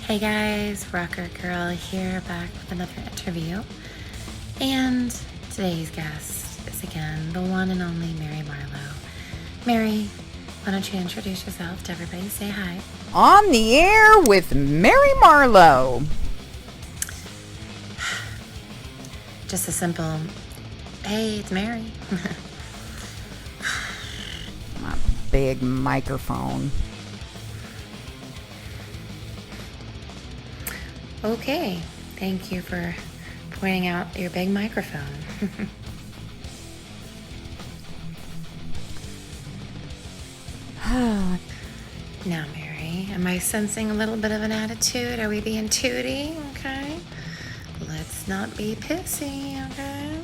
Hey guys, Rocker Girl here, back with another interview. And today's guest is again the one and only Mary Marlowe. Mary, why don't you introduce yourself to everybody? Say hi. On the air with Mary Marlowe. Just a simple, hey, it's Mary. My big microphone. Okay, thank you for pointing out your big microphone. Now, Mary, am I sensing a little bit of an attitude? Are we being tooty? Okay. Let's not be pissy, okay?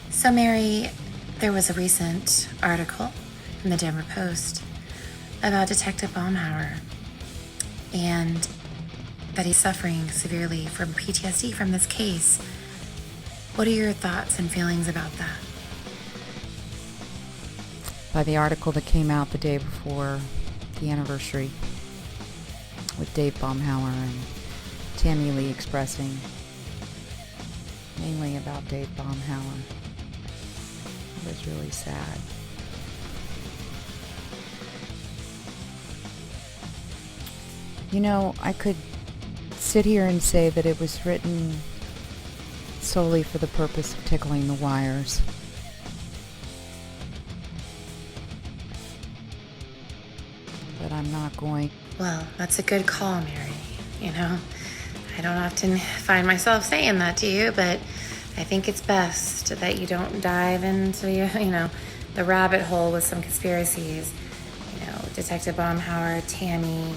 So, Mary, there was a recent article in the Denver Post about Detective Bombshell and that he's suffering severely from PTSD from this case. What are your thoughts and feelings about that? By the article that came out the day before the anniversary with Dave Bombshell and Tammy Lee expressing mainly about Dave Bombshell. It was really sad. You know, I could sit here and say that it was written solely for the purpose of tickling the wires. But I'm not going. Well, that's a good call, Mary. You know, I don't often find myself saying that to you, but I think it's best that you don't dive into, the rabbit hole with some conspiracies. Detective Bombshell, Tammy,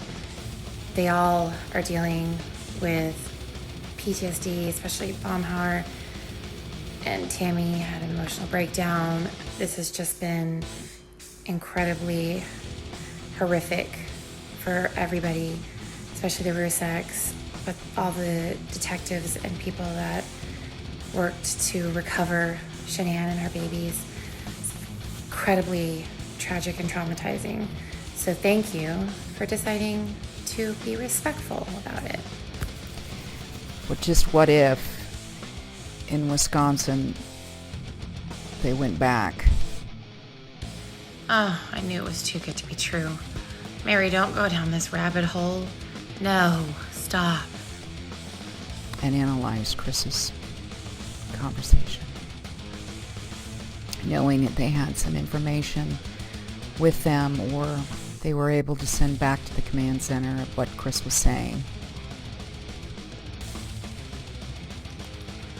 they all are dealing with PTSD, especially Bombshell, and Tammy had an emotional breakdown. This has just been incredibly horrific for everybody, especially the Zuceks, but all the detectives and people that worked to recover Shanann and her babies. It's incredibly tragic and traumatizing. So thank you for deciding to be respectful about it. But just what if in Wisconsin they went back? Oh, I knew it was too good to be true. Mary, don't go down this rabbit hole. No, stop. And analyzed Chris's conversation, knowing that they had some information with them, or they were able to send back to the command center of what Chris was saying.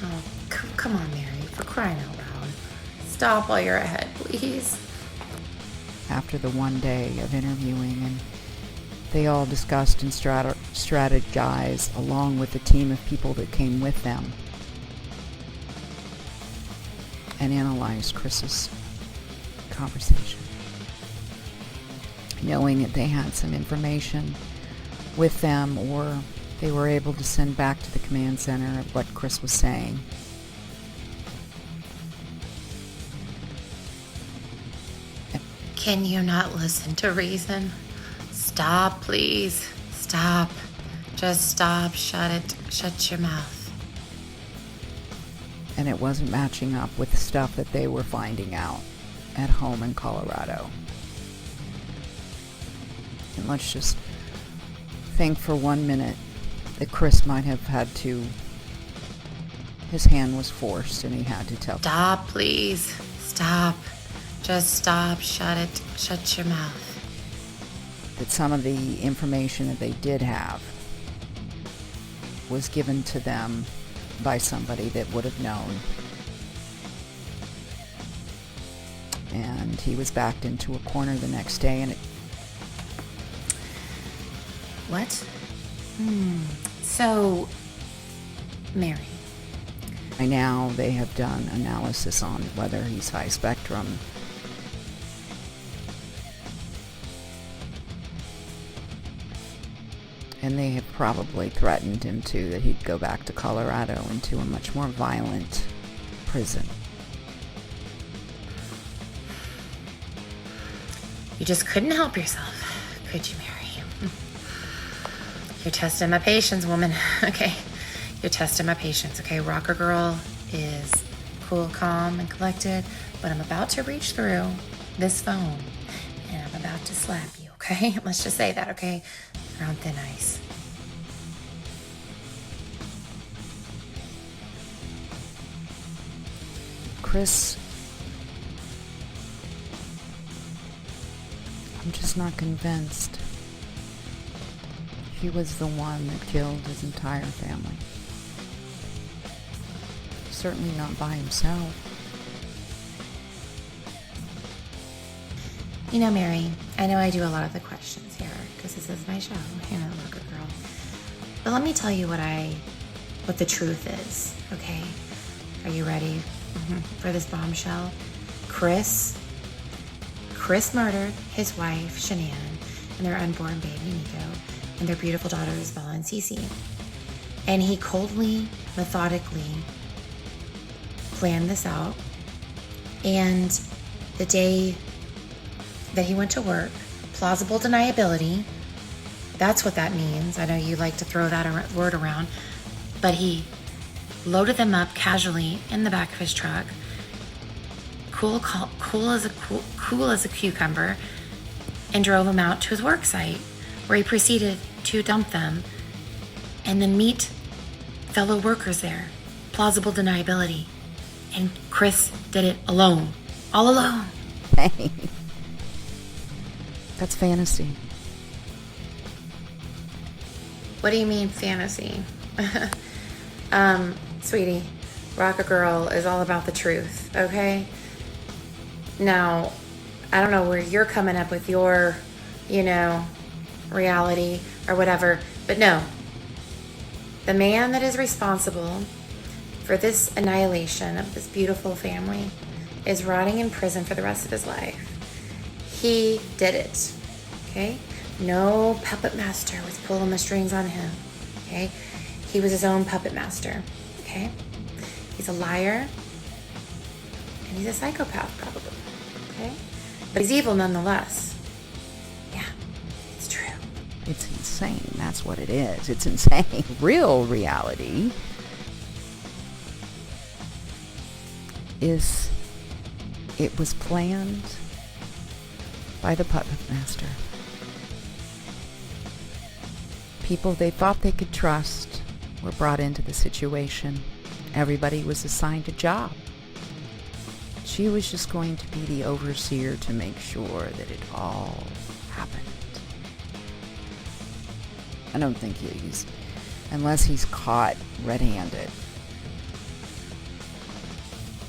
Oh, come on, Mary, for crying out loud. Stop while you're ahead, please. After the one day of interviewing, and they all discussed and strategized along with the team of people that came with them, and analyzed Chris's conversation, knowing that they had some information with them, or they were able to send back to the command center of what Chris was saying. Can you not listen to reason? Stop, please. Stop. Just stop. Shut it. Shut your mouth. And it wasn't matching up with the stuff that they were finding out at home in Colorado. And let's just think for 1 minute that Chris might have had to, his hand was forced and he had to tell. Stop, please. Stop. Just stop. Shut it. Shut your mouth. That some of the information that they did have was given to them by somebody that would have known. And he was backed into a corner the next day, and What? So, Mary. by now they have done analysis on whether he's high spectrum. And they have probably threatened him too, that he'd go back to Colorado into a much more violent prison. You just couldn't help yourself, could you, Mary? You're testing my patience, woman. Okay, you're testing my patience. Okay, rocker girl is cool, calm, and collected, but I'm about to reach through this phone and I'm about to slap you, okay? Let's just say that, okay? You're on thin ice. Chris, I'm just not convinced he was the one that killed his entire family. Certainly not by himself. You know, Mary, I know I do a lot of the questions here because this is my show, you know, rocker girl. But let me tell you what the truth is, okay? Are you ready for this bombshell? Chris murdered his wife, Shanann, and their unborn baby, Nico, and their beautiful daughters, Bella and Cece. And he coldly, methodically planned this out. And the day that he went to work, plausible deniability, that's what that means. I know you like to throw that word around, but he loaded them up casually in the back of his truck, cool as a cucumber, and drove them out to his work site, where he proceeded to dump them and then meet fellow workers there. Plausible deniability. And Chris did it alone. All alone. Hey, that's fantasy. What do you mean fantasy? Sweetie, Rocker Girl is all about the truth, okay? Now, I don't know where you're coming up with your, reality or whatever, but no. The man that is responsible for this annihilation of this beautiful family is rotting in prison for the rest of his life. He did it, okay? No puppet master was pulling the strings on him, okay? He was his own puppet master, okay? He's a liar, and he's a psychopath probably, okay? But he's evil nonetheless. Yeah, it's true. It's insane, that's what it is. It's insane. Real reality is it was planned by the puppet master. People they thought they could trust were brought into the situation. Everybody was assigned a job. She was just going to be the overseer to make sure that it all happened. I don't think unless he's caught red-handed,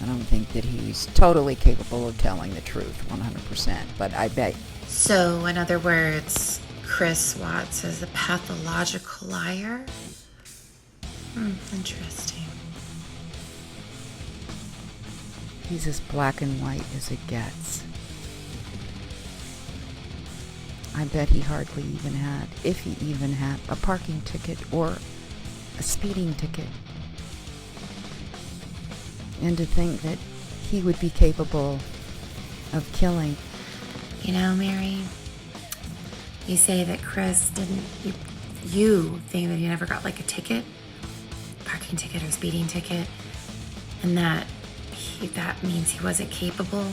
I don't think that he's totally capable of telling the truth 100%, but I bet. So, in other words, Chris Watts is a pathological liar? Interesting. He's as black and white as it gets. I bet he hardly even had, if he even had, a parking ticket or a speeding ticket. And to think that he would be capable of killing. You know, Mary, you say that Chris didn't, you think that he never got like a ticket, parking ticket or speeding ticket, and that means he wasn't capable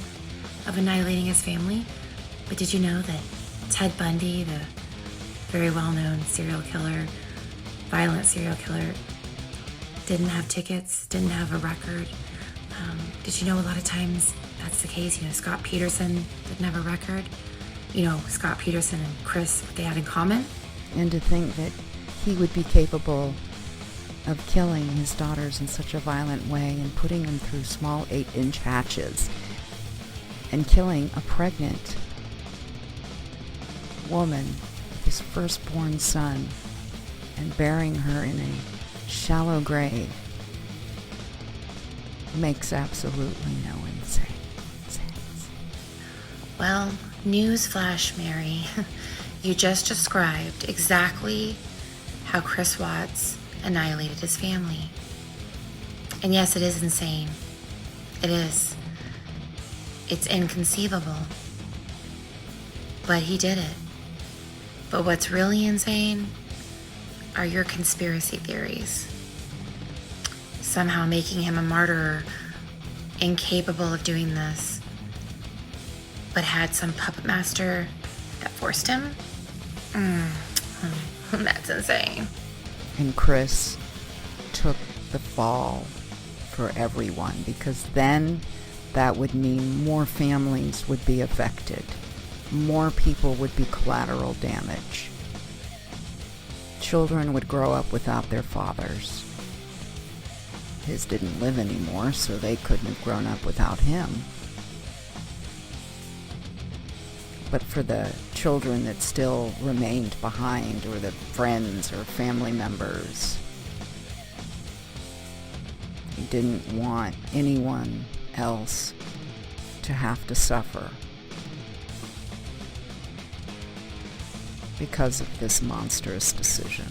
of annihilating his family. But did you know that Ted Bundy, the very well-known violent serial killer, didn't have tickets, didn't have a record? Did you know a lot of times that's the case? Scott Peterson didn't have a record. Scott Peterson and Chris, what they had in common. And to think that he would be capable of killing his daughters in such a violent way and putting them through small 8-inch hatches and killing a pregnant woman with his firstborn son and burying her in a shallow grave makes absolutely no sense. Well, newsflash, Mary. You just described exactly how Chris Watts annihilated his family. And yes, it is insane. It is. It's inconceivable. But he did it. But what's really insane are your conspiracy theories. Somehow making him a martyr, incapable of doing this, but had some puppet master that forced him? That's insane. And Chris took the fall for everyone, because then that would mean more families would be affected. More people would be collateral damage. Children would grow up without their fathers. His didn't live anymore, so they couldn't have grown up without him. But for the children that still remained behind, or the friends or family members, he didn't want anyone else to have to suffer because of this monstrous decision.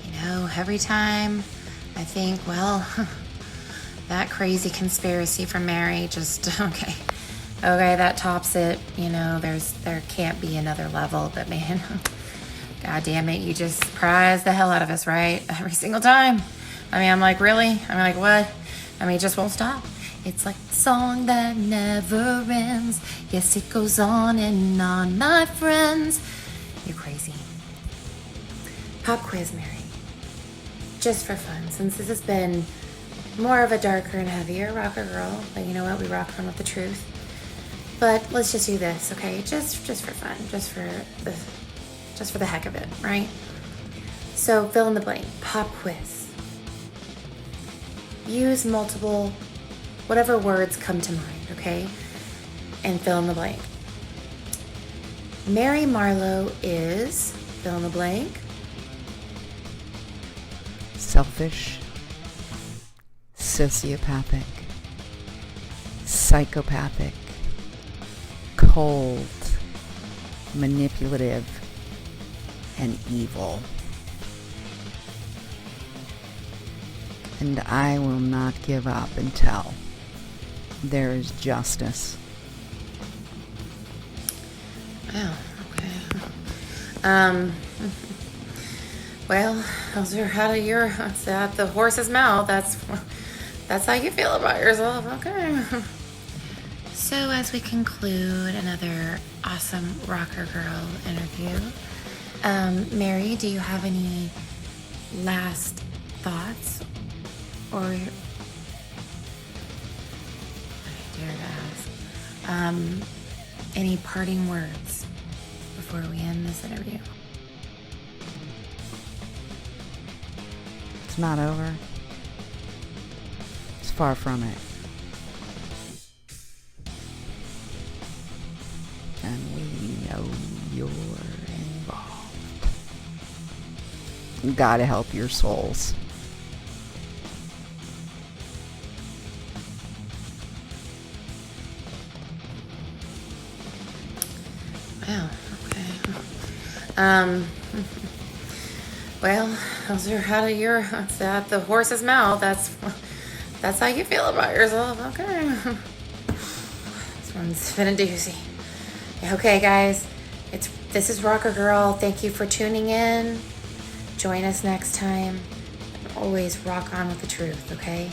You know, every time I think, well, that crazy conspiracy from Mary just, okay, that tops it. You know, there can't be another level, but man, God damn it, you just surprise the hell out of us, right? Every single time. I mean, I'm like, really? I'm like, what? I mean, it just won't stop. It's like a song that never ends. Yes, it goes on and on, my friends. You're crazy. Pop quiz, Mary. Just for fun, since this has been more of a darker and heavier rocker girl, but you know what? We rock on with the truth. But let's just do this, okay? Just for fun, just for the heck of it, right? So fill in the blank. Pop quiz. Use multiple, whatever words come to mind, okay? And fill in the blank. Mary Marlowe is, fill in the blank. Selfish, sociopathic, psychopathic, cold, manipulative, and evil. And I will not give up until there is justice. Wow, okay. Well, those are out of your, that's at the horse's mouth. That's how you feel about yourself, okay. So as we conclude another awesome rocker girl interview, Mary, do you have any last thoughts? Or, I dare to ask, any parting words before we end this interview? It's not over. It's far from it. And we know you're involved. You gotta help your souls. Wow, okay. Well, those are out of your, that's at the horse's mouth. That's how you feel about yourself, okay. This one's been a doozy. Okay, guys, this is Rocker Girl. Thank you for tuning in. Join us next time. And always rock on with the truth, okay?